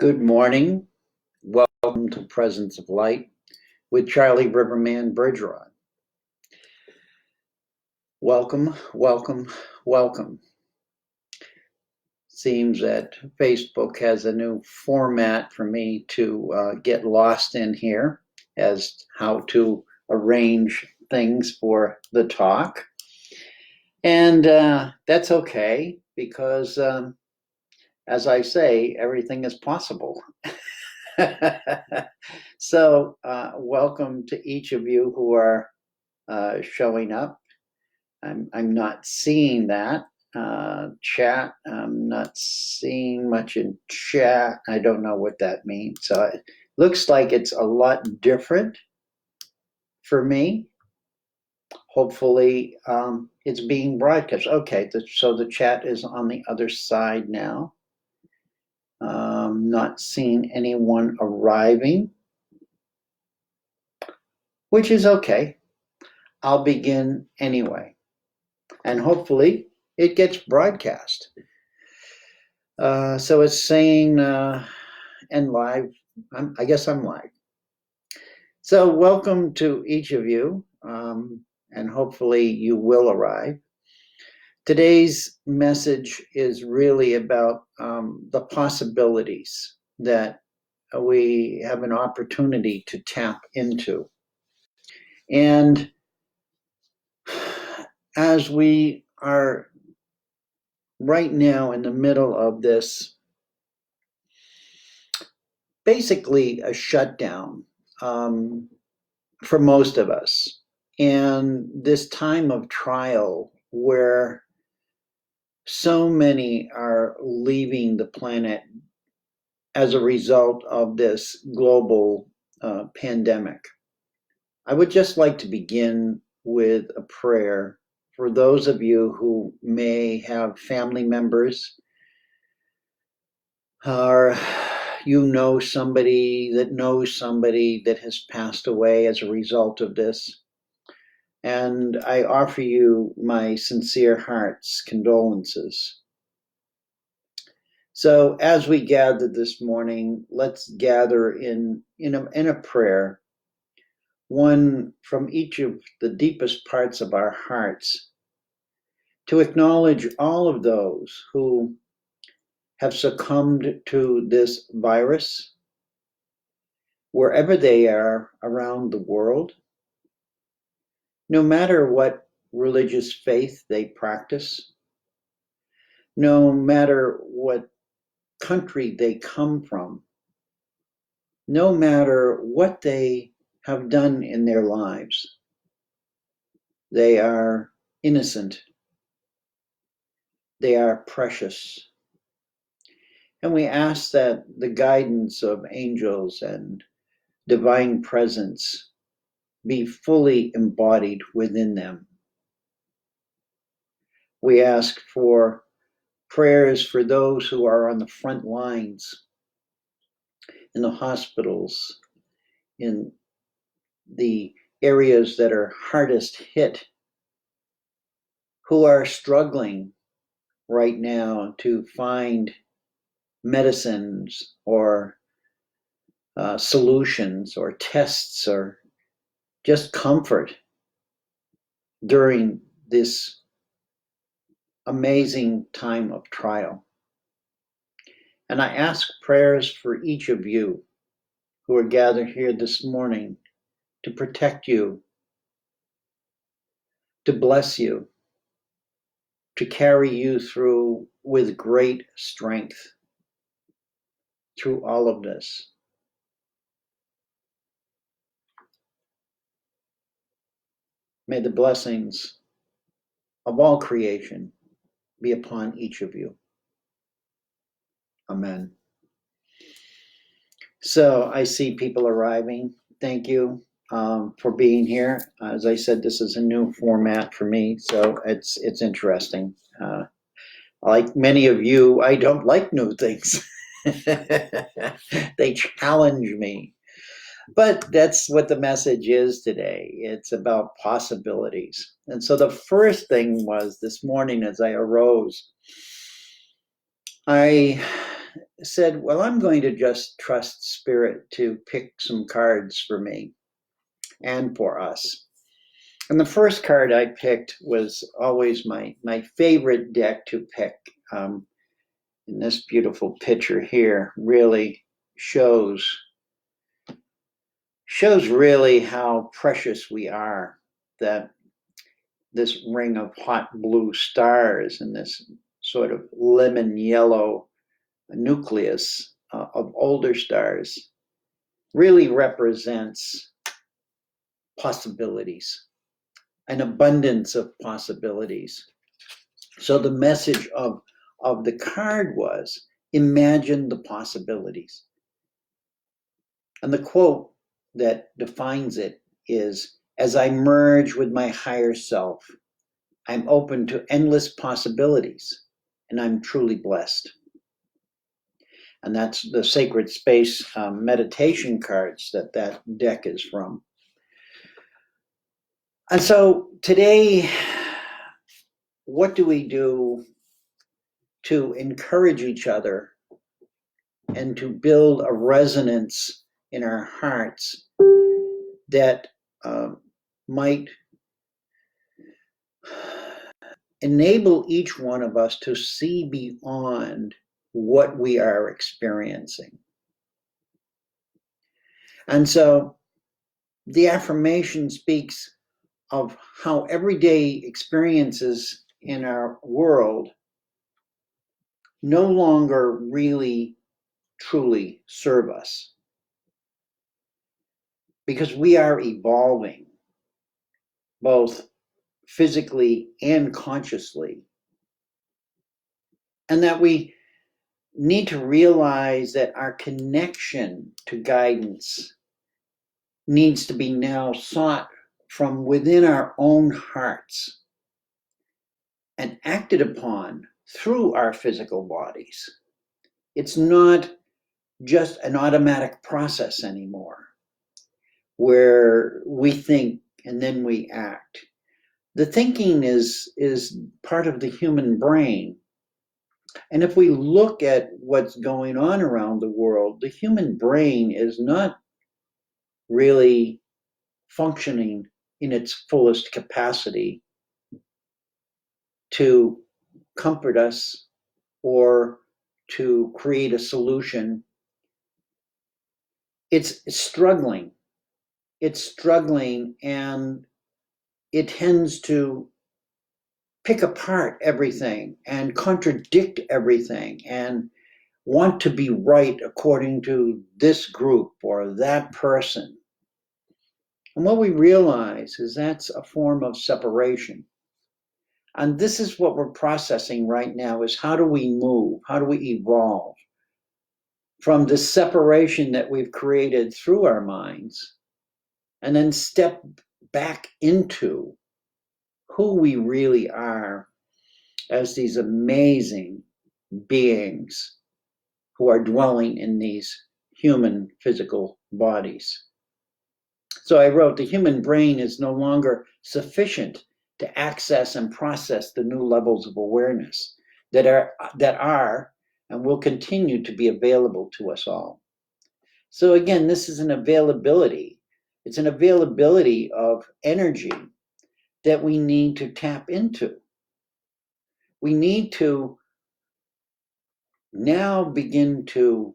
Good morning. Welcome to Presence of Light with charlierivermanbergeron. Welcome, welcome, welcome. Seems that Facebook has a new format for me to get lost in here as how to arrange things for the talk. And that's okay because, as I say, everything is possible. So welcome to each of you who are showing up. I'm not seeing that chat. I'm not seeing much in chat. I don't know what that means. So it looks like it's a lot different for me. Hopefully it's being broadcast. Okay, so the chat is on the other side now. Not seeing anyone arriving, which is okay. I'll begin anyway, and hopefully it gets broadcast. So it's saying and live. I guess I'm live. So welcome to each of you, and hopefully you will arrive. Today's message is really about the possibilities that we have an opportunity to tap into. And as we are right now in the middle of this, basically a shutdown for most of us, and this time of trial where so many are leaving the planet as a result of this global pandemic. I would just like to begin with a prayer for those of you who may have family members or you know somebody that has passed away as a result of this. And I offer you my sincere heart's condolences. So as we gather this morning, let's gather in a prayer, one from each of the deepest parts of our hearts, to acknowledge all of those who have succumbed to this virus, wherever they are around the world, no matter what religious faith they practice, no matter what country they come from, no matter what they have done in their lives. They are innocent. They are precious. And we ask that the guidance of angels and divine presence be fully embodied within them. We ask for prayers for those who are on the front lines, in the hospitals, in the areas that are hardest hit, who are struggling right now to find medicines or solutions or tests or just comfort during this amazing time of trial. And I ask prayers for each of you who are gathered here this morning to protect you, to bless you, to carry you through with great strength through all of this. May the blessings of all creation be upon each of you. Amen. So I see people arriving. Thank you for being here. As I said, this is a new format for me, so it's interesting. Like many of you, I don't like new things. They challenge me. But that's what the message is today. It's about possibilities. And so the first thing was this morning as I arose, I said, well, I'm going to just trust Spirit to pick some cards for me and for us. And the first card I picked was always my favorite deck to pick. And this beautiful picture here really shows really how precious we are, that this ring of hot blue stars and this sort of lemon yellow nucleus of older stars really represents possibilities, an abundance of possibilities. So the message of the card was, imagine the possibilities. And the quote that defines it is, as I merge with my higher self, I'm open to endless possibilities, and I'm truly blessed. And that's the Sacred Space meditation cards that deck is from. And so today, what do we do to encourage each other and to build a resonance in our hearts that might enable each one of us to see beyond what we are experiencing? And so the affirmation speaks of how everyday experiences in our world no longer really truly serve us, because we are evolving both physically and consciously, and that we need to realize that our connection to guidance needs to be now sought from within our own hearts and acted upon through our physical bodies. It's not just an automatic process anymore where we think and then we act. The thinking is part of the human brain. And if we look at what's going on around the world, the human brain is not really functioning in its fullest capacity to comfort us or to create a solution. It's struggling. It's struggling, and it tends to pick apart everything and contradict everything and want to be right according to this group or that person. And what we realize is that's a form of separation. And this is what we're processing right now, is how do we move? How do we evolve from the separation that we've created through our minds, and then step back into who we really are as these amazing beings who are dwelling in these human physical bodies. So I wrote, the human brain is no longer sufficient to access and process the new levels of awareness that are and will continue to be available to us all. So again, this is an availability. It's an availability of energy that we need to tap into. We need to now begin to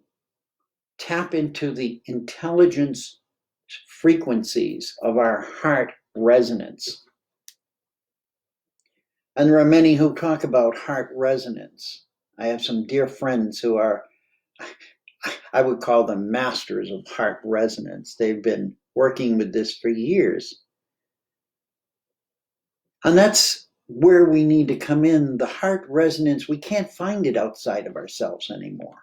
tap into the intelligence frequencies of our heart resonance. And there are many who talk about heart resonance. I have some dear friends who are, I would call them masters of heart resonance. They've been working with this for years. And that's where we need to come in. The heart resonance, we can't find it outside of ourselves anymore.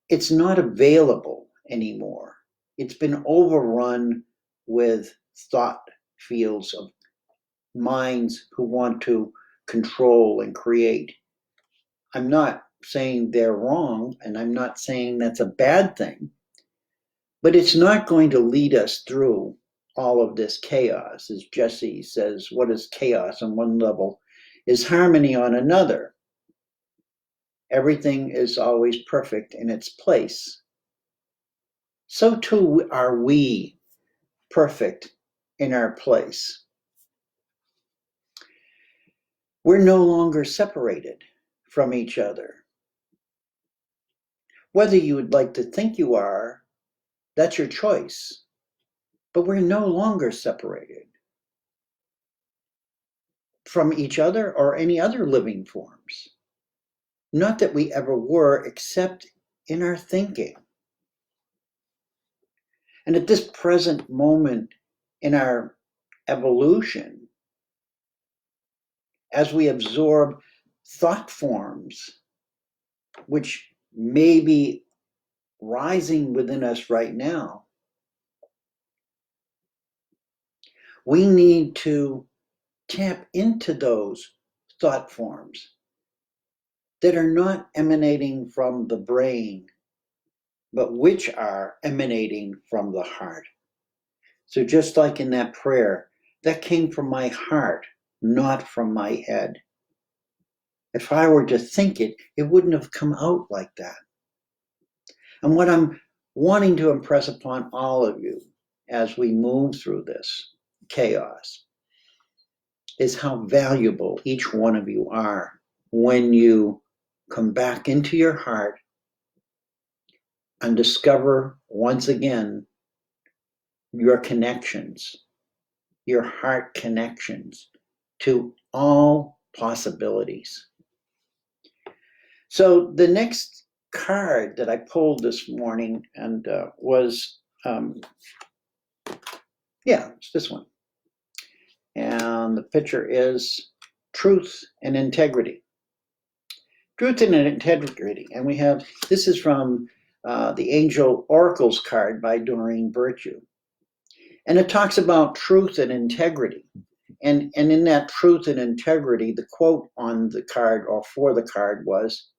It's not available anymore. It's been overrun with thought fields of minds who want to control and create. I'm not saying they're wrong, and I'm not saying that's a bad thing, but it's not going to lead us through all of this chaos. As Jesse says, what is chaos on one level is harmony on another. everything is always perfect in its place, so too are we perfect in our place. We're no longer separated from each other. Whether you would like to think you are, that's your choice. But we're no longer separated from each other or any other living forms. Not that we ever were, except in our thinking. And at this present moment in our evolution, as we absorb thought forms, which may be rising within us right now, we need to tap into those thought forms that are not emanating from the brain, but which are emanating from the heart. So just like in that prayer, that came from my heart, not from my head. If I were to think it, it wouldn't have come out like that. And what I'm wanting to impress upon all of you as we move through this chaos is how valuable each one of you are when you come back into your heart and discover once again your connections, your heart connections to all possibilities. So the next card that I pulled this morning and was, it's this one. And the picture is truth and integrity. Truth and integrity. And we have, this is from the Angel Oracles card by Doreen Virtue. And it talks about truth and integrity. And in that truth and integrity, the quote on the card or for the card was,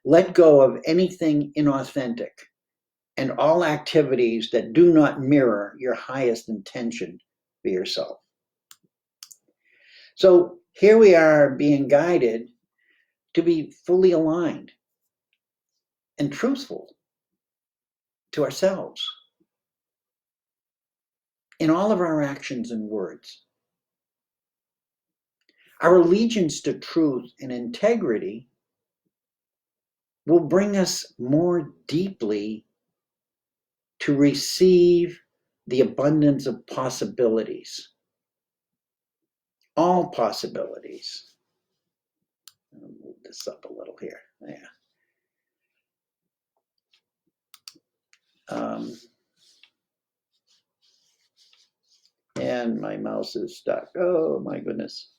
let go of anything inauthentic and all activities that do not mirror your highest intention for yourself. So here we are being guided to be fully aligned and truthful to ourselves in all of our actions and words. Our allegiance to truth and integrity will bring us more deeply to receive the abundance of possibilities, all possibilities. I'll move this up a little here. And my mouse is stuck. Oh my goodness.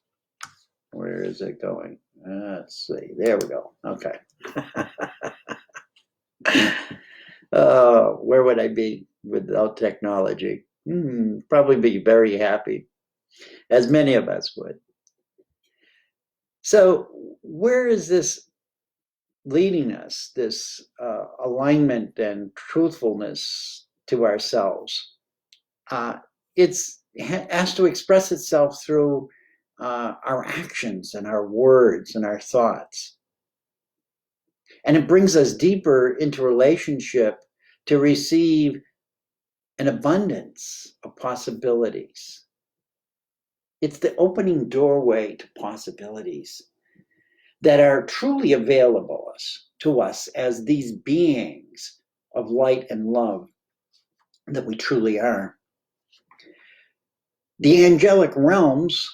Where is it going? Let's see. There we go. Okay. Where would I be without technology? Probably be very happy, as many of us would. So where is this leading us, this alignment and truthfulness to ourselves? It has to express itself through our actions and our words and our thoughts. And it brings us deeper into relationship to receive an abundance of possibilities. It's the opening doorway to possibilities that are truly available to us as these beings of light and love that we truly are. The angelic realms,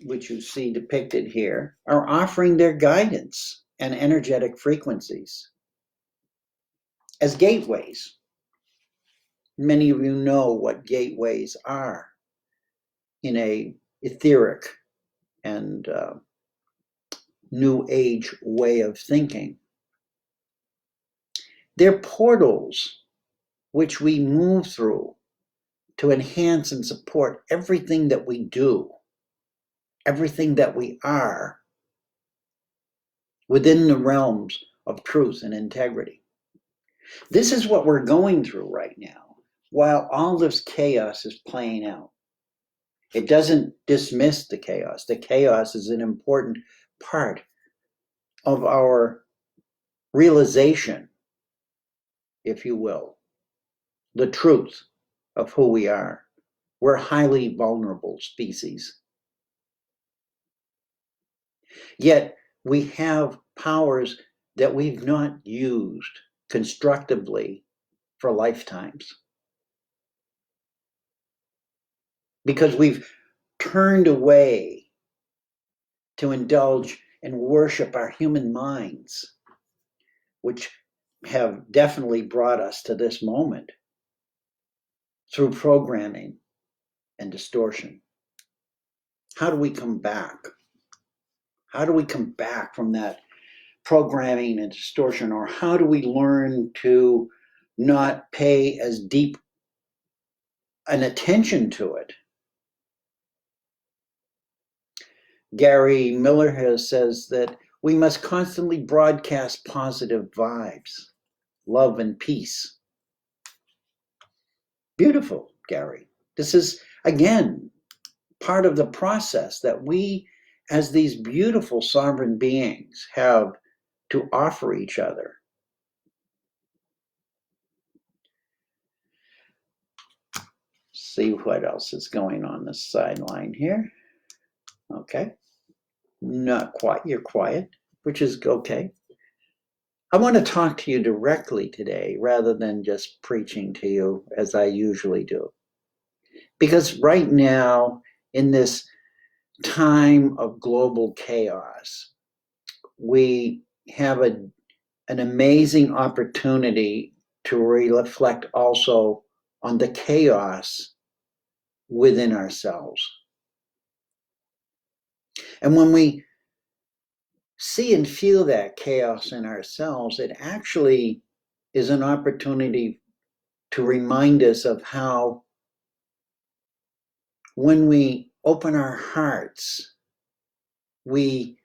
which you see depicted here, are offering their guidance and energetic frequencies as gateways. Many of you know what gateways are in a etheric and new age way of thinking. They're portals which we move through to enhance and support everything that we do, everything that we are within the realms of truth and integrity. This is what we're going through right now while all this chaos is playing out. It doesn't dismiss the chaos. The chaos is an important part of our realization, if you will, the truth of who we are. We're a highly vulnerable species. Yet we have powers that we've not used constructively for lifetimes. Because we've turned away to indulge and worship our human minds, which have definitely brought us to this moment through programming and distortion. How do we come back? How do we come back from that programming and distortion? Or how do we learn to not pay as deep an attention to it? Gary Miller says that we must constantly broadcast positive vibes, love and peace. Beautiful, Gary. This is, again, part of the process that we, as these beautiful sovereign beings, have to offer each other. See what else is going on the sideline here. Okay. Not quite. You're quiet, which is okay. I want to talk to you directly today rather than just preaching to you as I usually do. Because right now, in this time of global chaos, we have an amazing opportunity to reflect also on the chaos within ourselves. And when we see and feel that chaos in ourselves, it actually is an opportunity to remind us of how when we open our hearts, we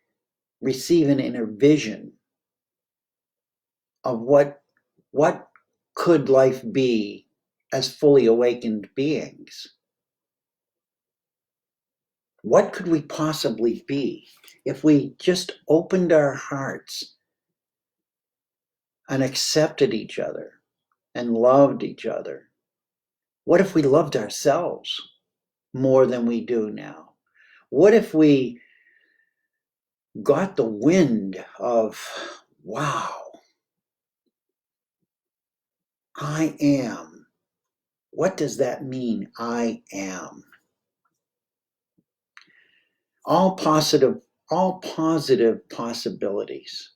receive an inner vision of what could life be as fully awakened beings. What could we possibly be if we just opened our hearts and accepted each other and loved each other? What if we loved ourselves more than we do now? What if we got the wind of, wow, I am. What does that mean? I am. All positive possibilities.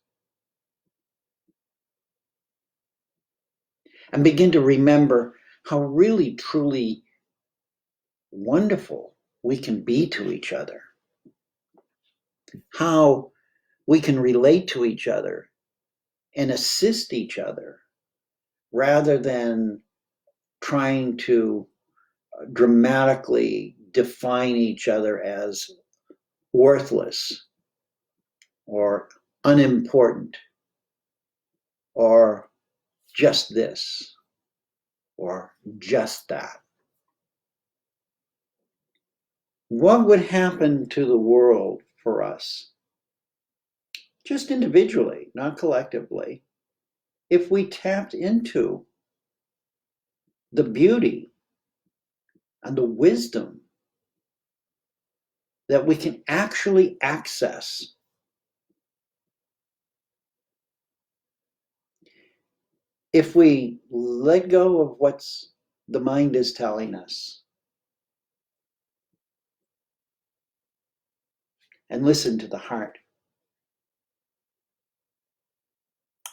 And begin to remember how really, truly wonderful we can be to each other. How we can relate to each other and assist each other rather than trying to dramatically define each other as worthless or unimportant or just this or just that. What would happen to the world for us, just individually, not collectively, if we tapped into the beauty and the wisdom that we can actually access? If we let go of what the mind is telling us and listen to the heart.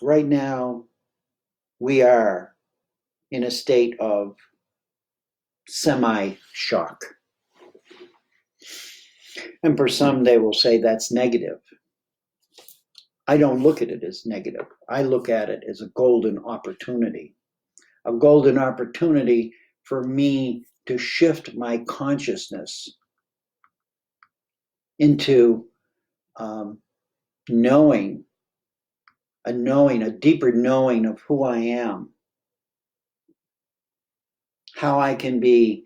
Right now, we are in a state of semi-shock. And for some, they will say that's negative. I don't look at it as negative. I look at it as a golden opportunity for me to shift my consciousness into knowing, a deeper knowing of who I am, how I can be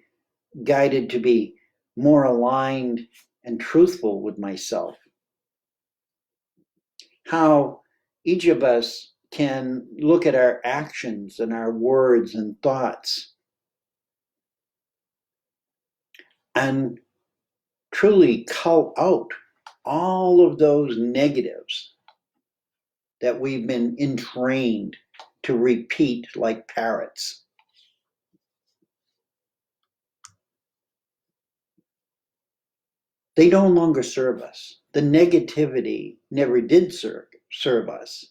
guided to be more aligned and truthful with myself, how each of us can look at our actions and our words and thoughts and truly cull out all of those negatives that we've been entrained to repeat like parrots. They no longer serve us. The negativity never did serve us.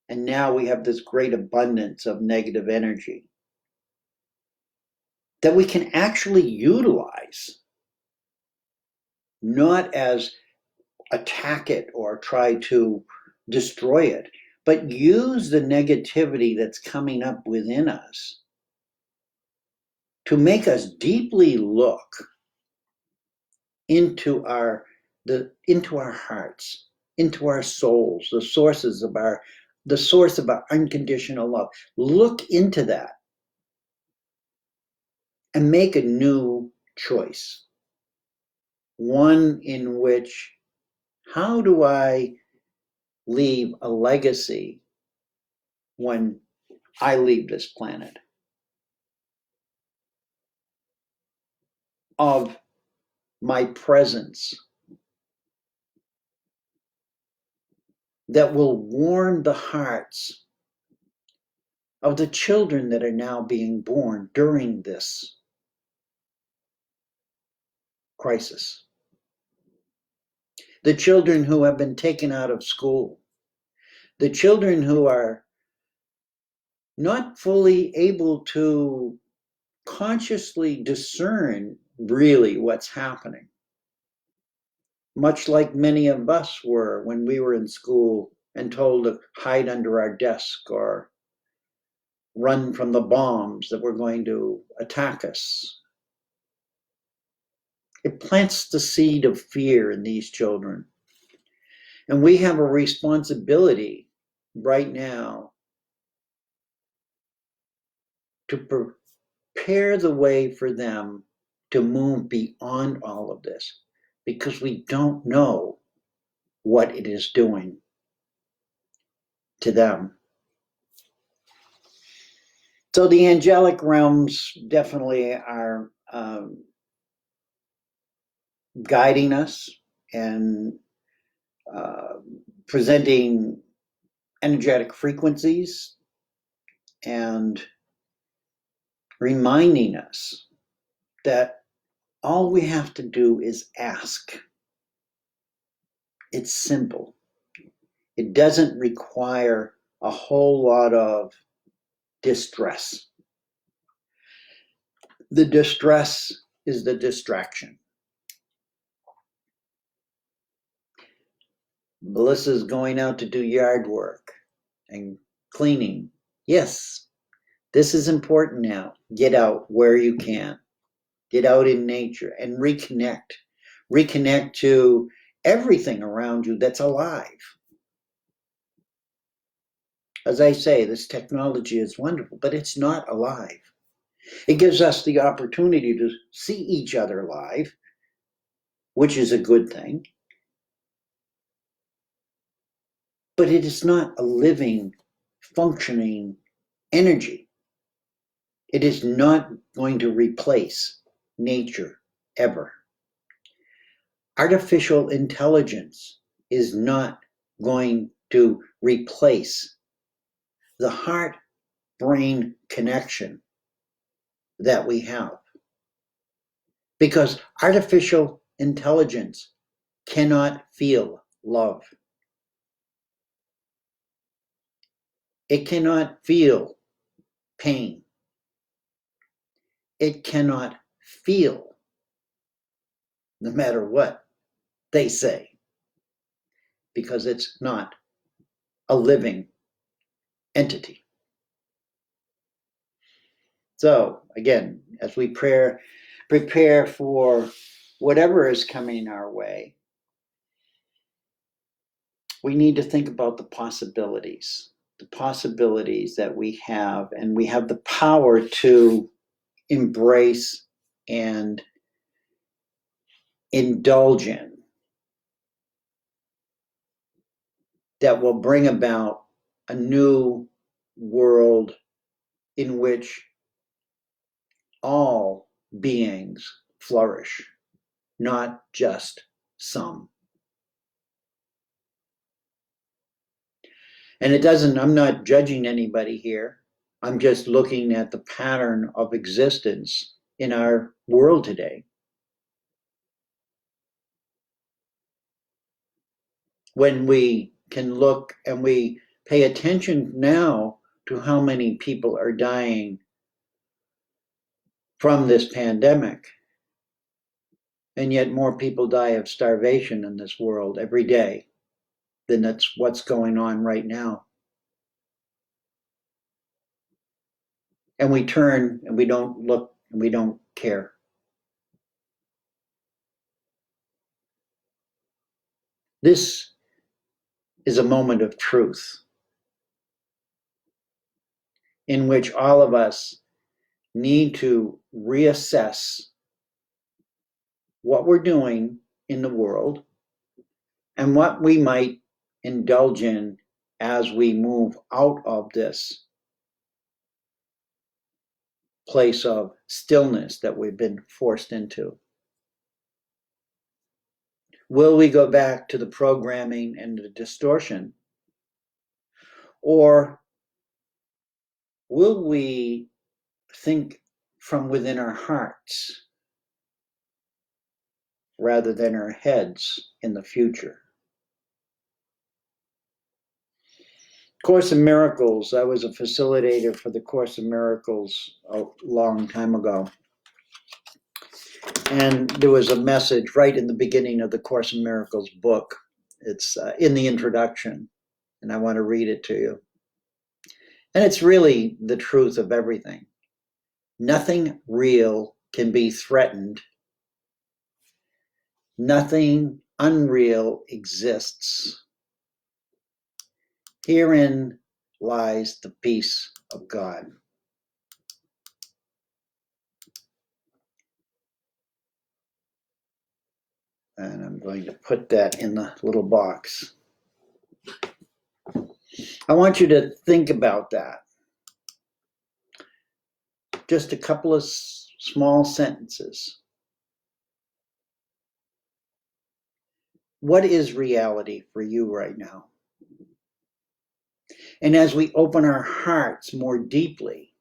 And now we have this great abundance of negative energy that we can actually utilize, not as attack it or try to destroy it, but use the negativity that's coming up within us to make us deeply look into our hearts, into our souls, the source of our unconditional love. Look into that and make a new choice. One in which, how do I leave a legacy when I leave this planet of my presence that will warm the hearts of the children that are now being born during this crisis? The children who have been taken out of school, the children who are not fully able to consciously discern really what's happening, much like many of us were when we were in school and told to hide under our desk or run from the bombs that were going to attack us. It plants the seed of fear in these children. And we have a responsibility right now to prepare the way for them to move beyond all of this, because we don't know what it is doing to them. So the angelic realms definitely are guiding us and presenting energetic frequencies and reminding us that all we have to do is ask. It's simple. It doesn't require a whole lot of distress. The distress is the distraction. Melissa's going out to do yard work and cleaning. Yes, this is important now. Get out where you can. Get out in nature and reconnect. Reconnect to everything around you that's alive. As I say, this technology is wonderful, but it's not alive. It gives us the opportunity to see each other live, which is a good thing. But it is not a living, functioning energy. It is not going to replace nature ever. Artificial intelligence is not going to replace the heart-brain connection that we have. Because artificial intelligence cannot feel love. It cannot feel pain. It cannot feel, no matter what they say, because it's not a living entity. So again, as we prepare for whatever is coming our way, we need to think about the possibilities that we have, and we have the power to embrace and indulge in, that will bring about a new world in which all beings flourish, not just some. And I'm not judging anybody here. I'm just looking at the pattern of existence in our world today. When we can look and we pay attention now to how many people are dying from this pandemic, and yet more people die of starvation in this world every day than that's what's going on right now. And we turn and we don't look and we don't care. This is a moment of truth in which all of us need to reassess what we're doing in the world and what we might indulge in as we move out of this place of stillness that we've been forced into. Will we go back to the programming and the distortion? Or will we think from within our hearts rather than our heads in the future? Course in Miracles, I was a facilitator for the Course in Miracles a long time ago. And there was a message right in the beginning of the Course in Miracles book. It's in the introduction, and I want to read it to you. And it's really the truth of everything. Nothing real can be threatened. Nothing unreal exists. Herein lies the peace of God. And I'm going to put that in the little box. I want you to think about that. Just a couple of small sentences. What is reality for you right now? And as we open our hearts more deeply,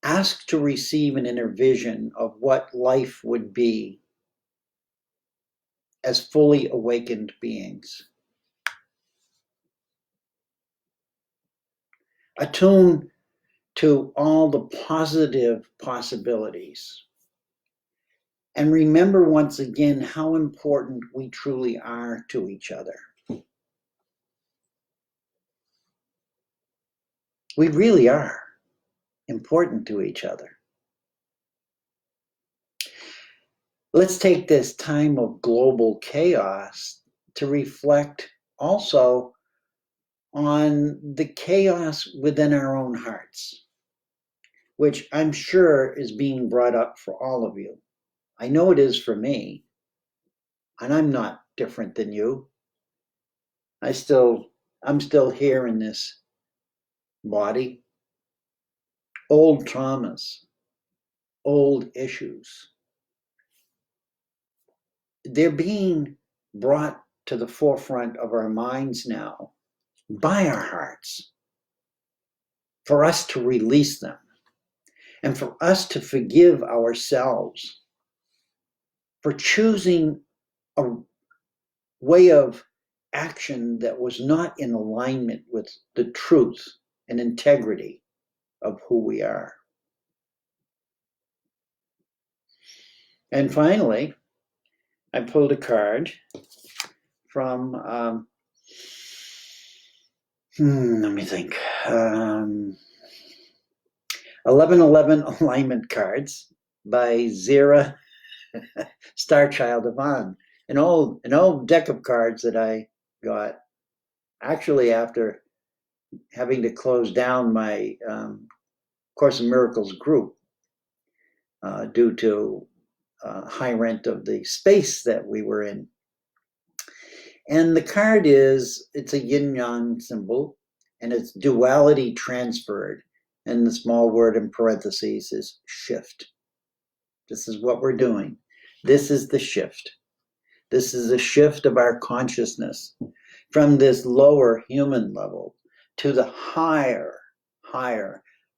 ask to receive an inner vision of what life would be as fully awakened beings. Attune to all the positive possibilities. And remember once again how important we truly are to each other. We really are important to each other. Let's take this time of global chaos to reflect also on the chaos within our own hearts, which I'm sure is being brought up for all of you. I know it is for me, and I'm not different than you. I'm still here in this body. Old traumas, old issues, they're being brought to the forefront of our minds now by our hearts for us to release them and for us to forgive ourselves for choosing a way of action that was not in alignment with the truth and integrity of who we are. And finally, I pulled a card from, let me think, 1111 alignment cards by Zira Starchild Yvonne. An old deck of cards that I got actually after having to close down my Course in Miracles group due to high rent of the space that we were in. And the card it's a yin-yang symbol, and it's duality transferred. And the small word in parentheses is shift. This is what we're doing. This is the shift. This is a shift of our consciousness from this lower human level to the higher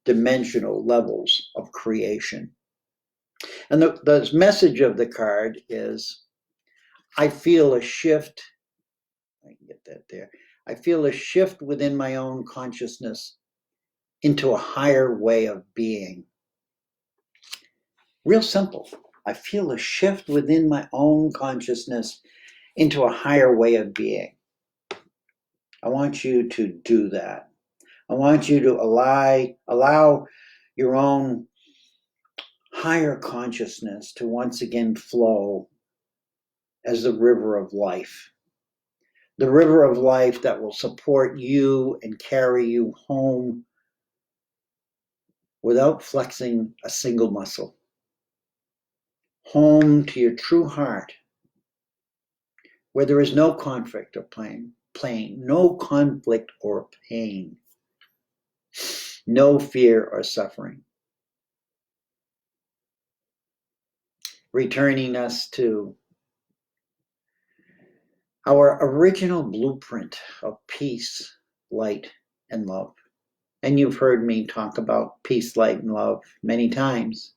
dimensional levels of creation. And the message of the card is, I feel a shift. I can get that there. I feel a shift within my own consciousness into a higher way of being. Real simple. I feel a shift within my own consciousness into a higher way of being. I want you to do that. I want you to allow your own higher consciousness to once again flow as the river of life. The river of life that will support you and carry you home without flexing a single muscle. Home to your true heart, where there is no conflict or pain, no conflict or pain, no fear or suffering. Returning us to our original blueprint of peace, light, and love. And you've heard me talk about peace, light, and love many times.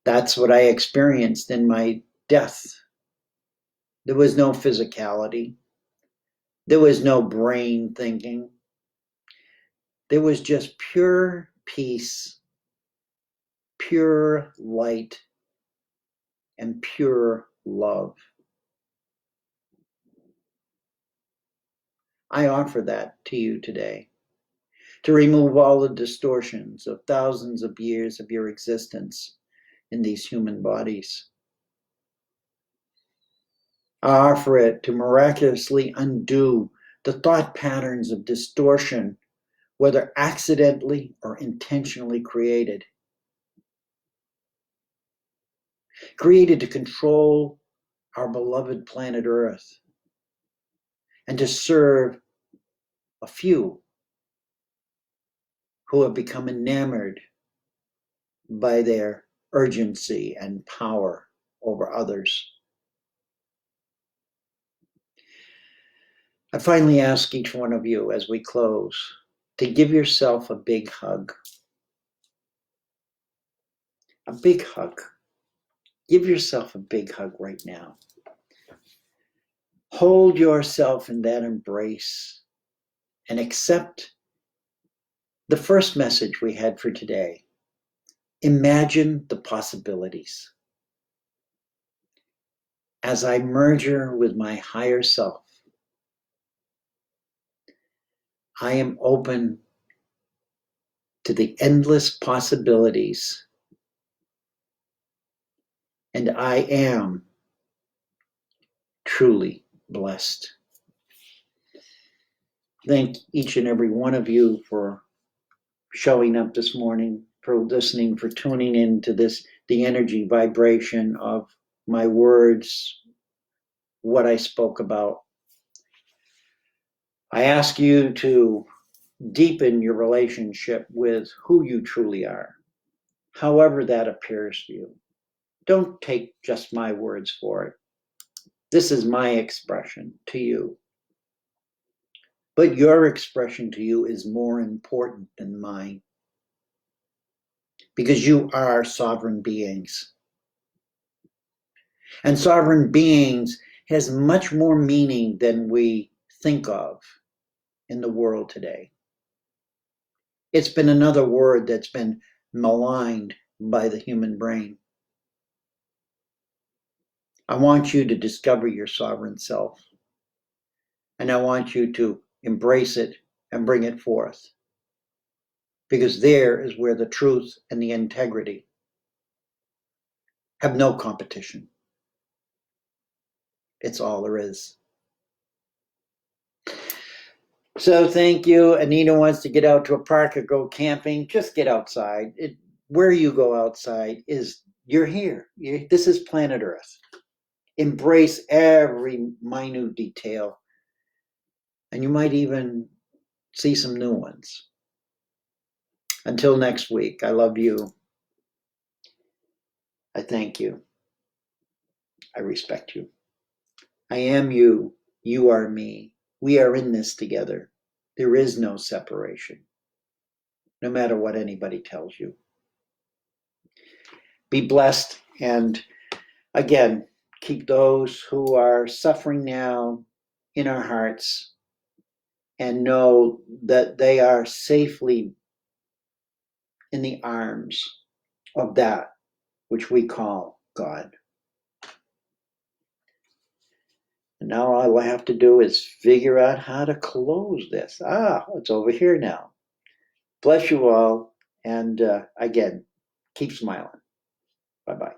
That's what I experienced in my death. There was no physicality. There was no brain thinking. There was just pure peace, pure light, and pure love. I offer that to you today, to remove all the distortions of thousands of years of your existence in these human bodies. I offer it to miraculously undo the thought patterns of distortion, whether accidentally or intentionally created to control our beloved planet Earth and to serve a few who have become enamored by their urgency and power over others. I finally ask each one of you as we close to give yourself a big hug. A big hug. Give yourself a big hug right now. Hold yourself in that embrace and accept the first message we had for today. Imagine the possibilities. As I merger with my higher self, I am open to the endless possibilities, and I am truly blessed. Thank each and every one of you for showing up this morning, for listening, for tuning into the energy vibration of my words, what I spoke about. I ask you to deepen your relationship with who you truly are, however that appears to you. Don't take just my words for it. This is my expression to you. But your expression to you is more important than mine, because you are sovereign beings. And sovereign beings has much more meaning than we think of in the world today. It's been another word that's been maligned by the human brain. I want you to discover your sovereign self, and I want you to embrace it and bring it forth, because there is where the truth and the integrity have no competition. It's all there is. So thank you. Anita wants to get out to a park or go camping. Just get outside. Where you go outside is, you're here. This is planet Earth. Embrace every minute detail, and you might even see some new ones. Until next week, I love you. I thank you. I respect you. I am you. You are me. We are in this together. There is no separation, no matter what anybody tells you. Be blessed, and again, keep those who are suffering now in our hearts, and know that they are safely in the arms of that which we call God. And now all I have to do is figure out how to close this. It's over here now. Bless you all. And again, keep smiling. Bye-bye.